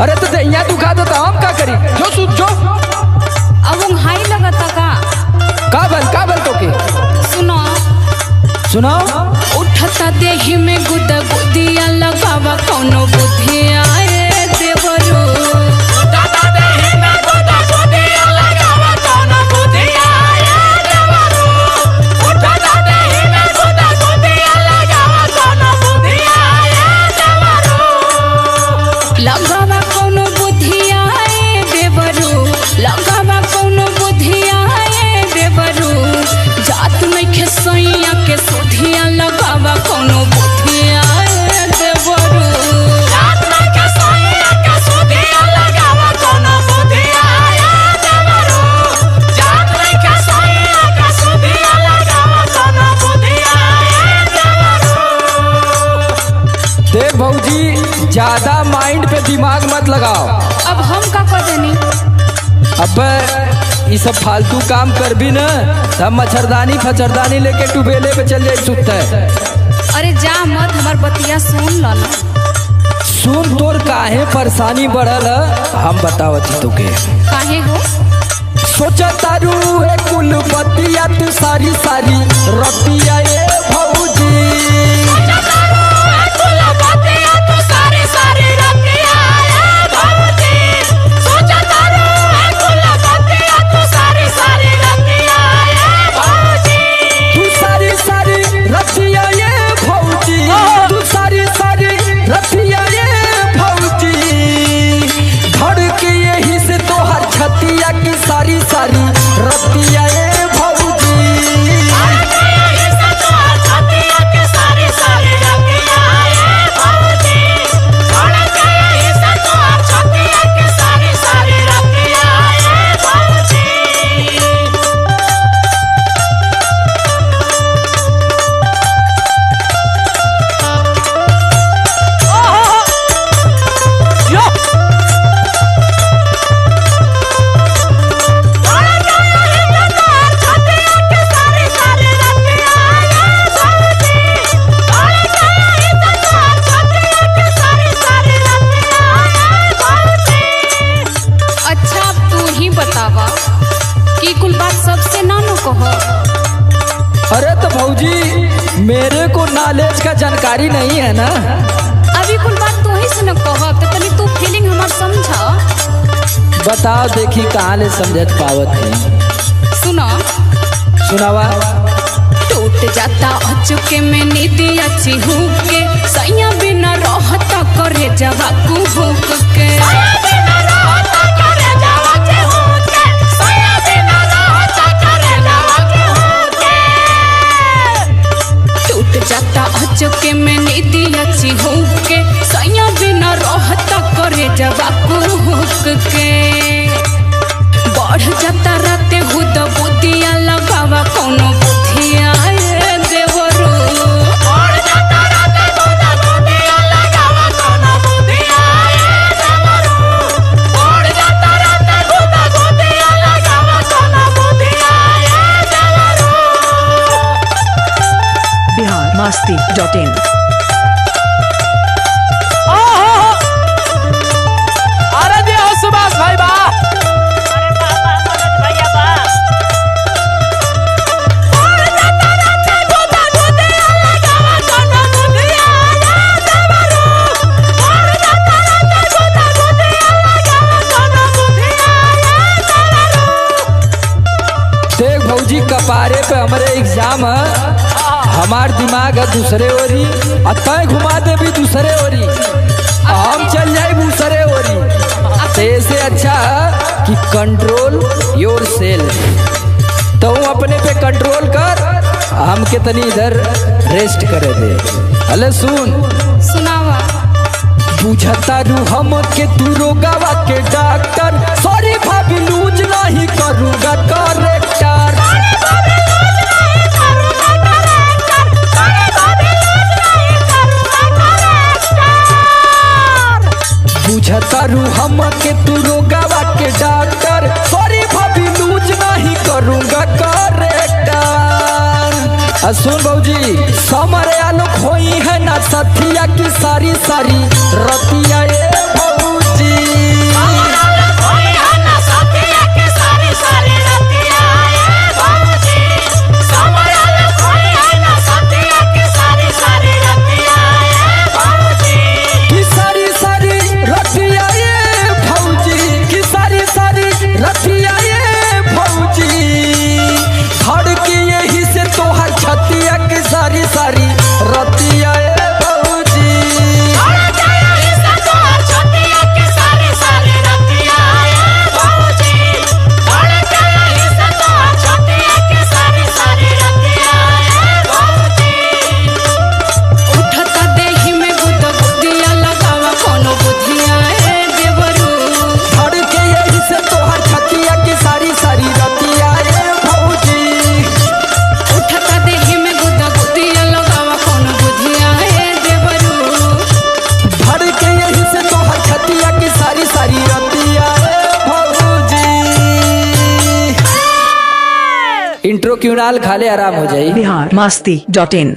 अरे तो दहिया दुखा दो तो हम का करी? जो सूत जो अब वो हाई लगता का बल तो के सुनो सुनाओ। उठता देही में गुदा गुदिया लगावा कौनो बुद्धिया ए देवरू। उठता देही में गुदा गुदिया लगावा कौनो बुद्धिया ए देवरू। उठता देही में गुदा गुदिया लगावा कौनो बुद्धिया ए देवरू। लगावा कौनो बुद्धिया ए देवरू। लगावा कौनो बुद्धिया ए देवरू। जात में खेसैया के सुधिया लगावा कौनो बुद्धिया ए देवरू। जात में खेसैया के सुधिया लगावा कौनो बुद्धिया ए देवरू। जात में खेसैया के सुधिया लगावा कौनो बुद्धिया ए देवरू। देख भौजी ज्यादा माइंड पे दिमाग मत लगाओ। अब हम का कर देनी? अब ये सब फालतू काम कर भी न तब मच्छरदानी फचरदानी लेके टुबेले पे चल जाए सुतता है। अरे जा मत, हमार बतिया सुन लो ना। सुन तोर काहे परेशानी बढ़ल हम बतावत ही तुके। काहे हो? सोचा तारू है कुल बतिया तू सारी सारी रतिया ये भौजी। सोचा तारू है कुल बतिया तू सारी सारी रतिया ये भौजी। सोचा तारू है कुल बतिया तू सारी सारी रतिया ये भौजी। तू सारी सारी रतिया ये भौजी। तू सारी सारी रतिया ये भौजी। धड़ के यही से तो हर छतिया की सारी सारी रतिया ये भौजी। धड़ के यही से तो हर छतिया की सारी सारी रतिया ये भौजी। धड़ के यही से तो हर छतिया की सारी सारी रतिया ये भौजी। अच्छा अब तू ही बतावा कि कुल बात सबसे नानो कहो। अरे तो भौजी मेरे को नॉलेज का जानकारी नहीं है ना। अभी कुल बात तू ही से न कहो, तो तनी तू फीलिंग हमार समझा। बताओ देखी कहाँ ले समझत पावत है। सुनो सुनावा। टूट जाता अचुके में नींदी अच्छी हुक के। सैया बिना रहता करे जवा कुहुक के। टूट जाता अचुके में नींदी अच्छी हुक के। सैया बिना रहता करे जवा कुहुक के। बढ़ जाता राते हुद बुद्धिया लगावा कौनो बुद्धिया ए देवरू। बढ़ जाता राते हुद बुद्धिया लगावा कौनो बुद्धिया ए देवरू। बढ़ जाता राते हुद बुद्धिया लगावा कौनो बुद्धिया ए देवरू। biharmasti.in अरे दे हो सुभाष भाई बा। देख भौजी कपारे पे हमारे एग्जाम है। हमार दिमाग है दूसरे ओरी और तय घुमा दे भी दूसरे ओरी हम चल जाए दूसरे ओरी। तो ऐसे अच्छा है कि कंट्रोल योर सेल्फ। तो अपने पे कंट्रोल कर, हम कितनी इधर रेस्ट करे दे। अले सुन सुनावा। बुझता रू हम के तू रोगावा के डॉक्टर। सॉरी भाभी लूज नहीं करूँगा करेक्टर। बुझता रू हम के तू रोगावा के डॉक्टर। सॉरी भाभी लूज नहीं करूँगा करेक्टर। सुन भौजी समर आलोक होई है ना सथिया की सारी सारी रतिया ये भौजी। भौजी। कि सारी सारी रतिया ये भौजी, कि सारी सारी रतिया ये भौजी, धड़की यही से तोहर छतिया की सारी सारी रतिया ये भौजी। उठता देही में गुदगुदिया लगावा कोनो बुधिया ए देवरू। धड़के यही से तोहर छतिया की सारी सारी रतिया ये भौजी। उठता देही में गुदगुदिया लगावा कोनो बुधिया ए देवरू। धड़के यही से तोहर छतिया की सारी सारी रतिया ये भौजी। इंट्रो क्यों नाल खाले आराम हो जाई। बिहार मस्ती.in